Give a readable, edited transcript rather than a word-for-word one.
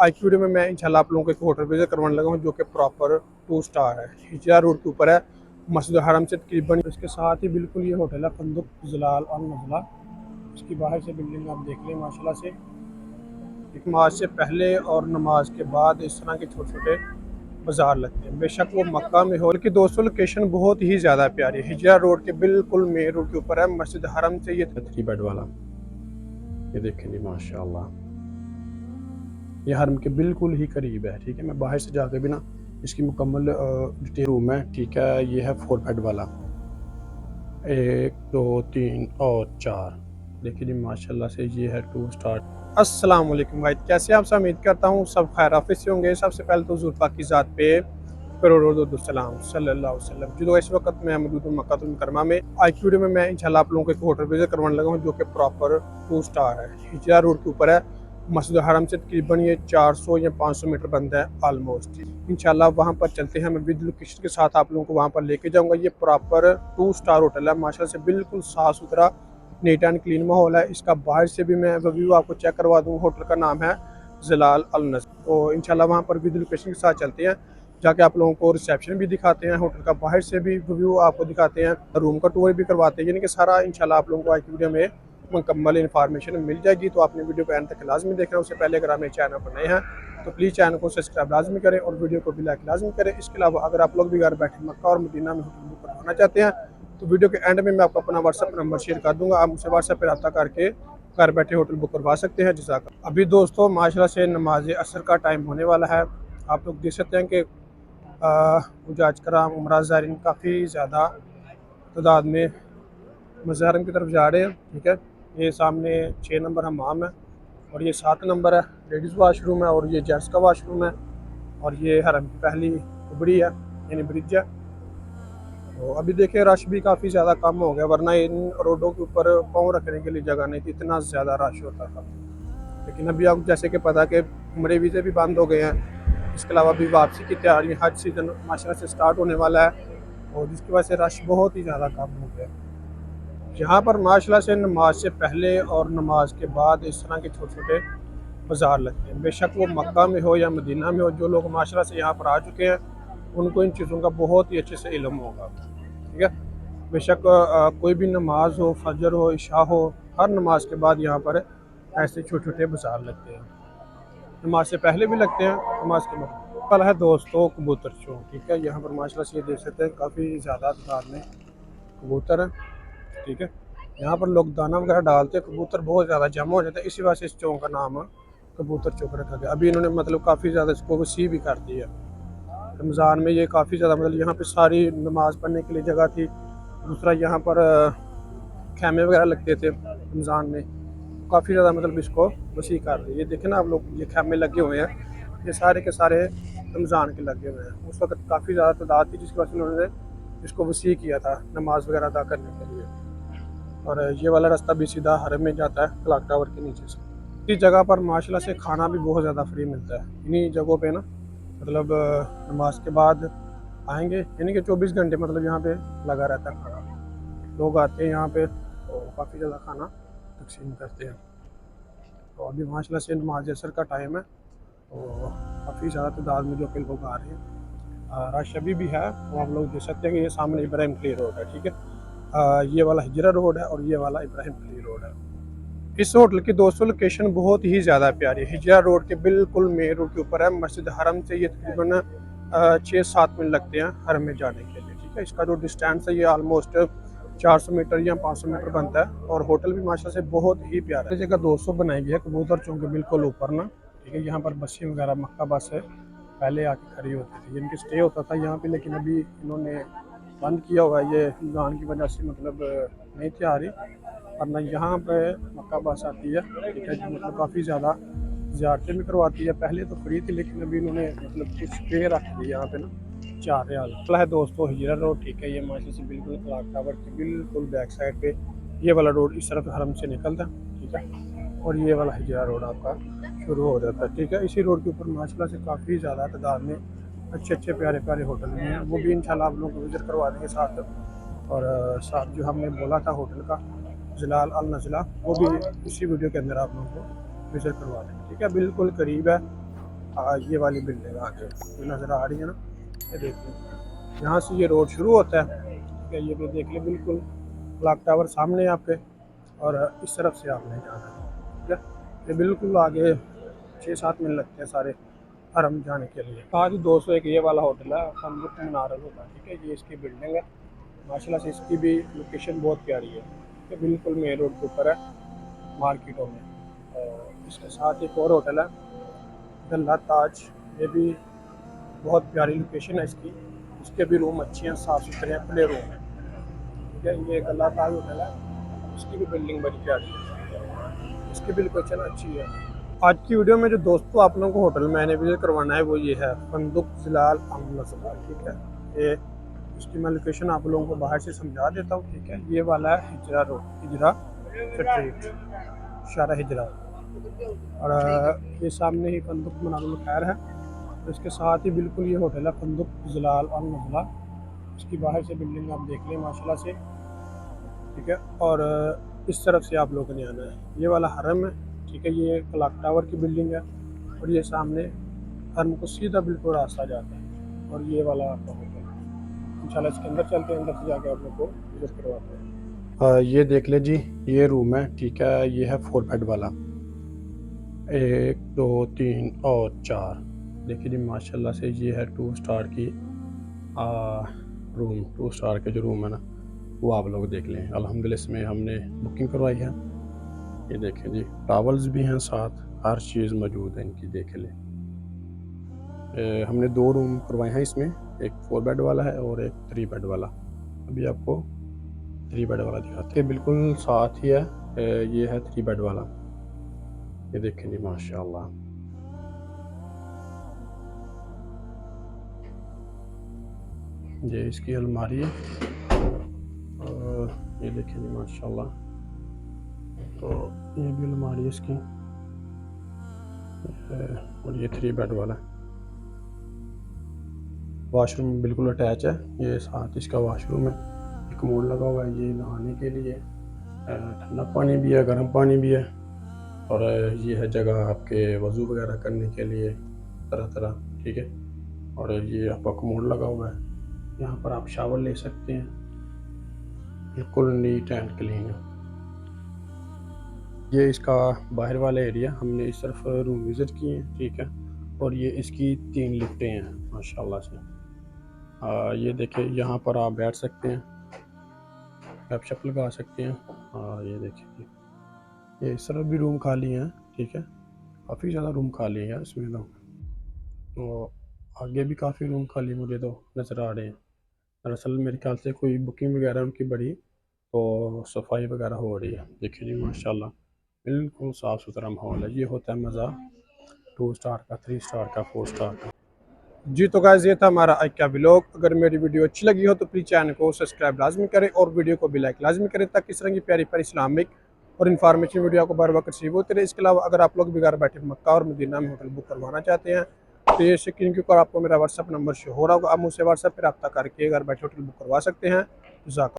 आज की वीडियो में मैं इंशाल्लाह आप लोगों को एक होटल विजिट करवाने लगा हूँ जो कि प्रॉपर 2 स्टार है। हिजरा रोड के ऊपर है, मस्जिद हरम से तकरीबन इसके साथ ही बिल्कुल ये होटल है फंदुक जलाल अल नज़ला। इसकी बाहर से बिल्डिंग आप देख लें माशाल्लाह से। नमाज से पहले और नमाज के बाद इस तरह के छोटे छोटे बाज़ार लगते हैं। बेशक वो मक्का में हो, लेकिन दोस्तों लोकेशन बहुत ही ज़्यादा प्यारी है। हिजरा रोड के बिल्कुल मेन रोड के ऊपर है, मस्जिद हरम से ये 3 बेड वाला, ये देखें जी माशाल्लाह, ये हरम के बिल्कुल ही करीब है। ठीक है, मैं बाहर से जाके भी ना इसकी मुकम्मल डिटेल रूम है। ठीक है, ये है 4 बेड वाला, 1 2 3 और 4। देखिए जी माशाल्लाह से ये है 2 स्टार। अस्सलाम वालेकुम भाई, कैसे आप सब? उम्मीद करता हूँ सब खैर आफियत से होंगे। सबसे पहले तो हुज़ूर पाक की ज़ात पे करोड़ों सलाम सल्लल्लाहु अलैहि वसल्लम। जो इस वक्त मैं मौजूद हूँ मक्का मुकरमा में। आज की वीडियो में मैं इंशाल्लाह आप लोगों को एक होटल विजिट करवाने लगा हूँ जो कि प्रॉपर 2 स्टार है। हिजरा रोड के ऊपर है, मस्जिद हरम से तकरीबन ये 400 या 500 मीटर बनता है ऑलमोस्ट। इंशाल्लाह वहाँ पर चलते हैं, मैं विद लोकेशन के साथ आप लोगों को वहाँ पर लेके जाऊँगा। ये प्रॉपर 2 स्टार होटल है माशाल्लाह से, बिल्कुल साफ़ सुथरा नीट एंड क्लीन माहौल है इसका। बाहर से भी मैं रिव्यू आपको चेक करवा दूँ। होटल का नाम है जलाल अल नज़ला। तो इंशाल्लाह वहाँ पर विद लोकेशन के साथ चलते हैं, जाके आप लोगों को रिसेप्शन भी दिखाते हैं, होटल का बाहर से भी रिव्यू आपको दिखाते हैं, रूम का टूर भी करवाते हैं। यानी कि सारा इंशाल्लाह आप लोगों को आज की वीडियो में मुकम्मल इन्फॉर्मेशन मिल जाएगी। तो आपने वीडियो को एंड तक लाजमी देखना। उससे पहले अगर आप मेरे चैनल पर नए हैं तो प्लीज़ चैनल को सब्सक्राइब लाजमी करें और वीडियो को भी लाइक लाजमी करें। इसके अलावा अगर आप लोग भी घर बैठे मक्का और मदीना में होटल बुक करवाना चाहते हैं तो वीडियो के एंड में मैं आपको अपना व्हाट्सअप नंबर शेयर कर दूँगा, आप मुझसे व्हाट्सअप पर रब्ता करके घर बैठे होटल बुक करवा सकते हैं। जज़ाक। अभी दोस्तों माशाल्लाह से नमाज असर का टाइम होने वाला है। आप लोग देख सकते हैं कि हुज्जाज कराम उमरा ज़ायरीन काफ़ी ज़्यादा तादाद में मज़ारिम की तरफ जा रहे हैं। ठीक है, ये सामने 6 नंबर हमाम है और ये 7 नंबर है लेडीज़ वाशरूम है और ये जेंट्स का वाशरूम है और ये हरम की पहली कुबड़ी है यानी ब्रिज है। तो अभी देखिए रश भी काफ़ी ज़्यादा कम हो गया, वरना इन रोडों के ऊपर पाँव रखने के लिए जगह नहीं थी, इतना ज़्यादा रश होता था। लेकिन अभी आप जैसे कि पता कि उम्रे वीज़े भी बंद हो गए हैं। इसके अलावा अभी वापसी की तैयारी, हज सीज़न माशाल्लाह से स्टार्ट होने वाला है और जिसकी वजह से रश बहुत ही ज़्यादा कम हो गया। यहाँ पर माशाल्लाह से नमाज से पहले और नमाज के बाद इस तरह के छोटे छोटे बाज़ार लगते हैं। बेशक वो मक्का में हो या मदीना में हो, जो लोग माशाल्लाह से यहाँ पर आ चुके हैं उनको इन चीज़ों का बहुत ही अच्छे से इल्म होगा। ठीक है, बेशक कोई भी नमाज हो, फजर हो, इशा हो, हर नमाज के बाद यहाँ पर ऐसे छोटे छोटे बाज़ार लगते हैं। नमाज से पहले भी लगते हैं, नमाज के बाद। कल है दोस्तों कबूतर शो। ठीक है, यहाँ पर माशाल्लाह से ये देख सकते हैं काफ़ी ज़्यादा तादाद में कबूतर हैं। ठीक है, यहाँ पर लोग दाना वगैरह डालते हैं, कबूतर बहुत ज़्यादा जमा हो जाता है, इसी वजह से इस चौक का नाम कबूतर चौक रखा गया। अभी इन्होंने मतलब काफ़ी ज़्यादा इसको वसी भी कर दी है। रमज़ान में ये काफ़ी ज़्यादा मतलब यहाँ पे सारी नमाज़ पढ़ने के लिए जगह थी। दूसरा यहाँ पर खैमे वगैरह लगते थे रमज़ान में, काफ़ी ज़्यादा मतलब इसको वसी कर दी। ये देखें ना आप लोग, ये खैमे लगे हुए हैं, ये सारे के सारे रमज़ान के लगे हुए हैं। उस वक्त काफ़ी ज़्यादा तादाद थी जिसकी वजह से उन्होंने इसको वसी किया था नमाज वगैरह अदा करने के लिए। और ये वाला रास्ता भी सीधा हरम में जाता है क्लॉक टावर के नीचे से। इस जगह पर माशाल्लाह से खाना भी बहुत ज़्यादा फ्री मिलता है इन्हीं जगहों पे ना। मतलब नमाज के बाद आएंगे, यानी कि 24 घंटे मतलब यहाँ पे लगा रहता है खाना। लोग आते हैं यहाँ पे तो काफ़ी ज़्यादा खाना तकसीम करते हैं। तो अभी माशाल्लाह से नमाज असर का टाइम है तो काफ़ी ज़्यादा तादाद में जो कि लोग आ रहे हैं। रश अभी भी है, तो आप लोग देख सकते हैं कि ये सामने इब्राहिम खलील रोड है। ठीक है, ये वाला हिजरा रोड है और ये वाला इब्राहिम खलील रोड है। इस होटल की दोस्तों लोकेशन बहुत ही ज़्यादा प्यारी है। हिजरा रोड के बिल्कुल मेन रोड के ऊपर है, मस्जिद हरम से ये तकरीबन 6-7 मिनट लगते हैं हरम में जाने के लिए। ठीक है, इसका जो डिस्टेंस है ये ऑलमोस्ट 400 मीटर या 500 मीटर बनता है और होटल भी माशाल्लाह से बहुत ही प्यारा है। जगह 200 बनाई गई है कबूतर चौक के बिल्कुल ऊपर ना। ठीक है, यहाँ पर बसें वगैरह मक्का बस है पहले आके खड़ी होती थी, इनकी स्टे होता था यहाँ पे, लेकिन अभी इन्होंने बंद किया हुआ है, ये रमज़ान की वजह से मतलब नहीं थी आ रही, वरना यहाँ पे मक्का बस आती है। ठीक है जी, मतलब काफ़ी ज़्यादा ज़ियारतें भी करवाती है। पहले तो फ्री थी लेकिन अभी इन्होंने मतलब कुछ पे रख दी यहाँ पे ना, 4 रियाल है दोस्तों हिजरा रोड। ठीक है, ये माशाल्लाह से बिल्कुल क्लॉक टावर के बिल्कुल बैक साइड पे ये वाला रोड इस तरफ हरम से निकलता है। ठीक है, और ये वाला हिजरा रोड आपका शुरू हो जाता है। ठीक है, इसी रोड के ऊपर माशाल्लाह से काफ़ी ज़्यादा तादाद में अच्छे अच्छे प्यारे प्यारे होटल भी हैं, वो भी इंशाल्लाह आप लोगों को विज़िट करवा देंगे साथ। और साथ जो हमने बोला था होटल का जलाल अल नज़ला, वो भी इसी वीडियो के अंदर आप लोगों को विज़िट करवा देंगे। ठीक है, बिल्कुल करीब है ये वाली बिल्डिंग आगे जो नज़र आ रही है ना, ये देखिए यहाँ से ये रोड शुरू होता है। ठीक है, ये भी देख ले बिल्कुल क्लॉक टावर सामने है आपके, और इस तरफ से आपने जाना है। ठीक है, ये बिल्कुल आगे 6-7 मिनट लगते हैं सारे हरम जाने के लिए। आज 200 एक ये वाला होटल है फंदुक मनारल होगा। ठीक है, ये इसकी बिल्डिंग है, माशाल्लाह से इसकी भी लोकेशन बहुत प्यारी है। ये बिल्कुल मेन रोड के ऊपर है मार्केटों में। और इसके साथ एक और होटल है गल्ला ताज, ये भी बहुत प्यारी लोकेशन है इसकी। इसके भी रूम अच्छे हैं, साफ़ सुथरे हैं, खुले रूम हैं। ठीक है, ये गल्ला ताज होटल है, इसकी भी बिल्डिंग बड़ी प्यारी है, इसकी भी लोकेशन अच्छी है। आज की वीडियो में जो दोस्तों आप लोगों को होटल मैंने विजिट करवाना है वो ये है फंदुक जिलाल अल नज़ला। ठीक है, ये इसकी मैं लोकेशन आप लोगों को बाहर से समझा देता हूँ। ठीक है, ये वाला है हिजरा रोड, हिजरा स्ट्रीट, शारा हिजरा, और ये सामने ही फंदुक मनारुल खैर है। तो इसके साथ ही बिल्कुल ये होटल है फंदुक जिलाल अल नज़ला। इसकी बाहर से बिल्डिंग आप देख लें माशाल्लाह से। ठीक है, और इस तरफ से आप लोगों ने आना है, ये वाला हरम है। ठीक है, ये क्लॉक टावर की बिल्डिंग है, और ये सामने हरम को सीधा बिल्कुल रास्ता जाता है, और ये वाला आपका होटल है। इंशाल्लाह इसके अंदर चलते हैं, अंदर से जाके आप लोग को विजिट करवाते हैं। ये देख ले जी, ये रूम है। ठीक है, ये है 4 बेड वाला, 1 2 3 और 4। देखिए जी माशाल्लाह से ये है 2 स्टार की रूम, 2 स्टार के जो रूम है ना वो आप लोग देख लें। अल्हम्दुलिल्लाह इसमें हमने बुकिंग करवाई है। ये देखें जी, टॉवल्स भी हैं साथ, हर चीज़ मौजूद है इनकी, देख लें। हमने 2 रूम करवाए हैं इसमें, एक 4 बेड वाला है और एक 3 बेड वाला। अभी आपको 3 बेड वाला दिखाते हैं, बिल्कुल साथ ही है। ये है 3 बेड वाला, ये देखें जी माशाल्लाह। ये इसकी अलमारी है, और ये देखें जी माशाल्लाह। तो ये भी अलमारी है इसकी, और ये 3 बेड वाला है। वॉशरूम बिल्कुल अटैच है, ये साथ इसका वॉशरूम है। एक मोड लगा हुआ है ये नहाने के लिए, ठंडा पानी भी है, गर्म पानी भी है, और ये है जगह आपके वज़ू वगैरह करने के लिए तरह तरह। ठीक है, और ये आपका कमोड लगा हुआ है, यहाँ पर आप शावर ले सकते हैं, बिल्कुल नीट एंड क्लीन है। ये इसका बाहर वाला एरिया, हमने इस तरफ रूम विज़िट किए हैं। ठीक है, और ये इसकी 3 लिफ्टें हैं माशाल्लाह से। ये देखें, यहाँ पर आप बैठ सकते हैं, गपशप लगा सकते हैं। ये देखिए, ये इस तरफ भी रूम खाली हैं। ठीक है, काफ़ी ज़्यादा रूम खाली है इसमें तो आगे भी काफ़ी रूम खाली मुझे तो नज़र आ रहे हैं। दरअसल मेरे ख्याल से कोई बुकिंग वगैरह उनकी बड़ी, तो सफाई वगैरह हो रही है। देखिए जी माशाल्लाह, बिल्कुल साफ़ सुथरा माहौल है। ये होता है मज़ा 2 स्टार का, 3 स्टार का, 4 स्टार का। जी तो गाइस, ये था हमारा आज का व्लॉग। अगर मेरी वीडियो अच्छी लगी हो तो प्लीज़ चैनल को सब्सक्राइब लाजमी करें, और वीडियो को भी लाइक लाजमी करें, ताकि इस तरह की प्यारी प्यारी इस्लामिक और इन्फॉर्मेशन वीडियो आपको बार बार रिसीव होते रहे। इसके अलावा अगर आप लोग भी घर बैठे मक्का और मदीना में होटल बुक करवाना चाहते हैं तो ये स्क्रीन के ऊपर आपको मेरा व्हाट्सअप नंबर शो हो रहा होगा, आप मुझसे व्हाट्सअप पर रब्ता करके घर बैठे होटल बुक करवा सकते हैं।